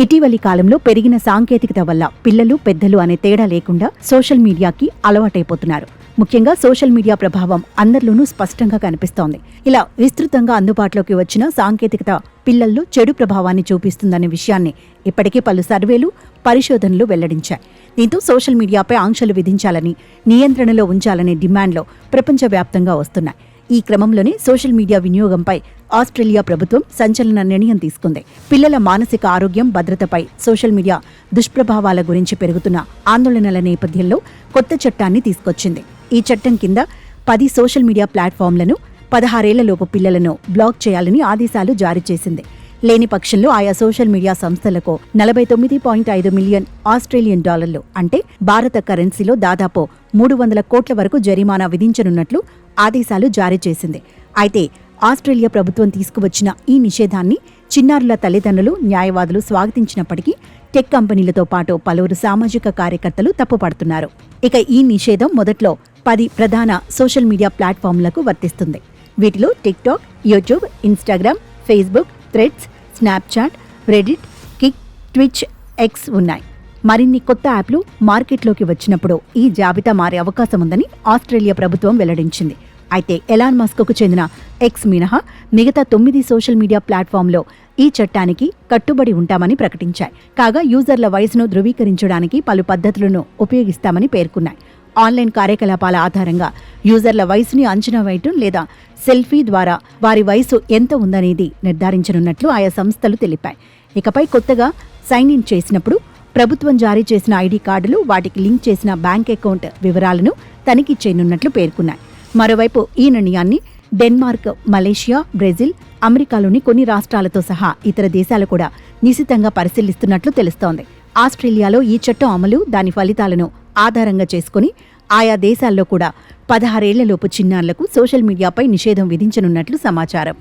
ఇటీవలి కాలంలో పెరిగిన సాంకేతికత వల్ల పిల్లలు పెద్దలు అనే తేడా లేకుండా సోషల్ మీడియాకి అలవాటైపోతున్నారు. ముఖ్యంగా సోషల్ మీడియా ప్రభావం అందరిలోనూ స్పష్టంగా కనిపిస్తోంది. ఇలా విస్తృతంగా అందుబాటులోకి వచ్చిన సాంకేతికత పిల్లల్లో చెడు ప్రభావాన్ని చూపిస్తుందనే విషయాన్ని ఇప్పటికే పలు సర్వేలు, పరిశోధనలు వెల్లడించాయి. దీంతో సోషల్ మీడియాపై ఆంక్షలు విధించాలని, నియంత్రణలో ఉంచాలనే డిమాండ్లు ప్రపంచవ్యాప్తంగా వస్తున్నాయి. ఈ క్రమంలోనే సోషల్ మీడియా వినియోగంపై ఆస్ట్రేలియా ప్రభుత్వం సంచలన నిర్ణయం తీసుకుంది. పిల్లల మానసిక ఆరోగ్యం, భద్రతపై సోషల్ మీడియా దుష్ప్రభావాల గురించి పెరుగుతున్న ఆందోళనల నేపథ్యంలో కొత్త చట్టాన్ని తీసుకొచ్చింది. ఈ చట్టం కింద 10 సోషల్ మీడియా ప్లాట్ఫామ్లను 16 ఏళ్లలోపు పిల్లలను బ్లాక్ చేయాలని ఆదేశాలు జారీ చేసింది. లేని పక్షంలో ఆయా సోషల్ మీడియా సంస్థలకు 49.5 మిలియన్ ఆస్ట్రేలియన్ డాలర్లు అంటే భారత కరెన్సీలో దాదాపు 300 కోట్ల వరకు జరిమానా విధించనున్నట్లు ఆదేశాలు జారీ చేసింది. అయితే ఆస్ట్రేలియా ప్రభుత్వం తీసుకువచ్చిన ఈ నిషేధాన్ని చిన్నారుల తల్లిదండ్రులు, న్యాయవాదులు స్వాగతించినప్పటికీ టెక్ కంపెనీలతో పాటు పలువురు సామాజిక కార్యకర్తలు తప్పుపడుతున్నారు. ఇక ఈ నిషేధం మొదట్లో 10 ప్రధాన సోషల్ మీడియా ప్లాట్ఫామ్లకు వర్తిస్తుంది. వీటిలో TikTok, YouTube, Instagram, Facebook, threads, Snapchat, Reddit, kick, twitch, X ఉన్నాయి. మరిన్ని కొత్త యాప్లు మార్కెట్లోకి వచ్చినప్పుడు ఈ జాబితా మారే అవకాశం ఉందని ఆస్ట్రేలియా ప్రభుత్వం వెల్లడించింది. అయితే ఎలాన్ మస్క్కు చెందిన ఎక్స్ మినహా మిగతా 9 సోషల్ మీడియా ప్లాట్ఫామ్లో ఈ చట్టానికి కట్టుబడి ఉంటామని ప్రకటించాయి. కాగా యూజర్ల వయసును ధృవీకరించడానికి పలు పద్ధతులను ఉపయోగిస్తామని పేర్కొన్నాయి. ఆన్లైన్ కార్యకలాపాల ఆధారంగా యూజర్ల వయసుని అంచనా వేయటం లేదా సెల్ఫీ ద్వారా వారి వయసు ఎంత ఉందనేది నిర్ధారించనున్నట్లు ఆయా సంస్థలు తెలిపాయి. ఇకపై కొత్తగా సైన్ ఇన్ చేసినప్పుడు ప్రభుత్వం జారీ చేసిన ఐడి కార్డులు, వాటికి లింక్ చేసిన బ్యాంక్ అకౌంట్ వివరాలను తనిఖీ చేయనున్నట్లు పేర్కొన్నాయి. మరోవైపు ఈ నిర్ణయాన్ని డెన్మార్క్, మలేషియా, బ్రెజిల్, అమెరికాలోని కొన్ని రాష్ట్రాలతో సహా ఇతర దేశాలు కూడా నిశితంగా పరిశీలిస్తున్నట్లు తెలుస్తోంది. ఆస్ట్రేలియాలో ఈ చట్టం అమలు, దాని ఫలితాలను ఆధారంగా చేసుకుని ఆయా దేశాల్లో కూడా 16 ఏళ్లలోపు చిన్నారులకు సోషల్ మీడియాపై నిషేధం విధించనున్నట్లు సమాచారం.